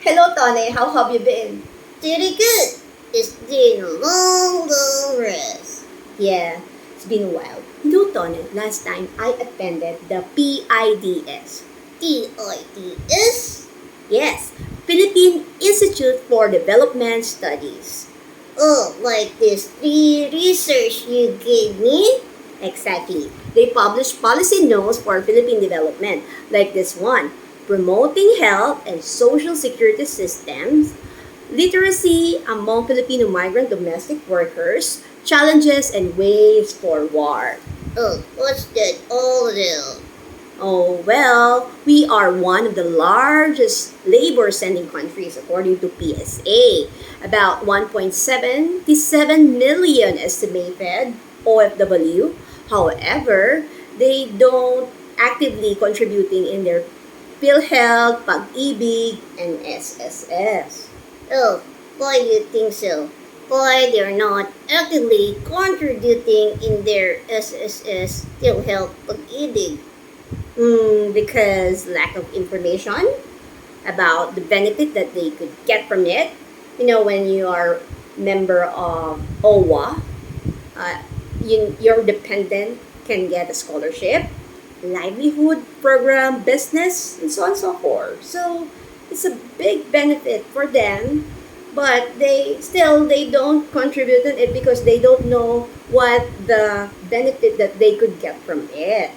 Hello, Tony. How have you been? Pretty good. It's been a long, long rest. Yeah, it's been a while. You know, Tony, last time I attended the PIDS. PIDS? Yes, Philippine Institute for Development Studies. Oh, like this free research you gave me? Exactly. They publish policy notes for Philippine development, like this one, promoting health and social security systems, literacy among Filipino migrant domestic workers, challenges and ways forward. Oh, what's that all about? Oh, well, we are one of the largest labor sending countries according to PSA. About 1.77 million estimated OFW. However, they don't actively contributing in their PhilHealth, Pag-ibig, and SSS. Oh, why do you think so? Why they're not actively contributing in their SSS still help pag-ibig? Because lack of information about the benefit that they could get from it. You know, when you are member of OWA, uh, your dependent can get a scholarship, livelihood program, business, and so on and so forth. So it's a big benefit for them, but they don't contribute on it because they don't know what the benefit that they could get from it.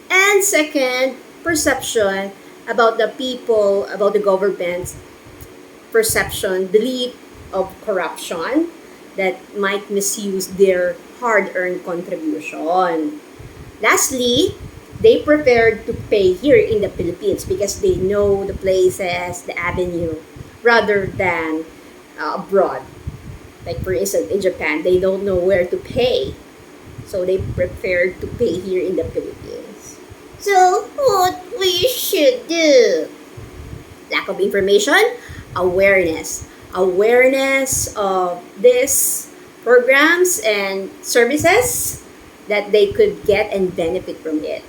And second, perception about the people, about the government's perception, belief of corruption that might misuse their hard-earned contribution. Lastly, they prefer to pay here in the Philippines because they know the places, the avenue, rather than abroad. Like for instance, in Japan, they don't know where to pay. So they prefer to pay here in the Philippines. So, what we should do? Lack of information, awareness. Awareness of these programs and services that they could get and benefit from it.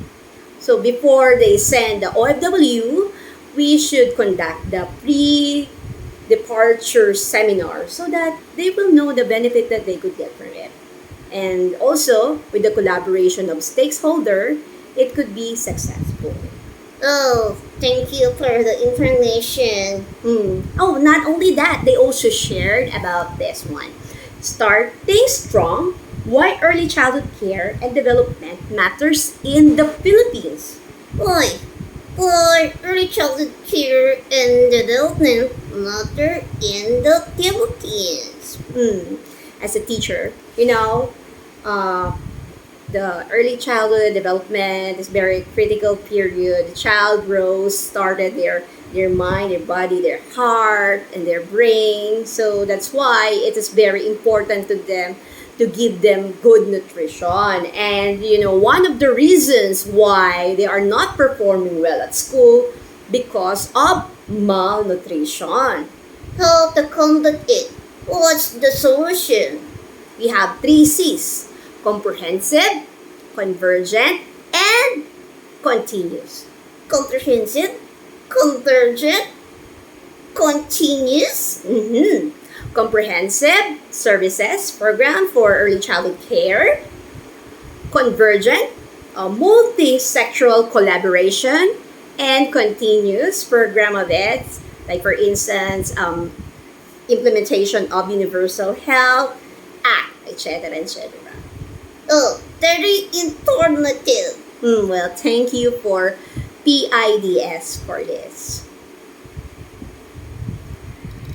So before they send the OFW, we should conduct the pre-departure seminar so that they will know the benefit that they could get from it. And also, with the collaboration of stakeholders, it could be successful. Oh, thank you for the information. Oh, not only that, they also shared about this one. Starting strong, why early childhood care and development matters in the Philippines. Why? Why early childhood care and development matter in the Philippines? As a teacher, you know, uh, the early childhood development is very critical period. The child grows, started their mind, their body, their heart, and their brain. So that's why it is very important to them to give them good nutrition. And you know, one of the reasons why they are not performing well at school because of malnutrition. How to combat it? What's the solution? We have three C's: comprehensive, convergent, and continuous. Comprehensive, convergent, continuous. Comprehensive services program for early childhood care. Convergent, multi-sectoral collaboration, and continuous program of it, like for instance, implementation of Universal Health Act, etc., etc. Oh, very informative. Well, thank you for PIDS for this.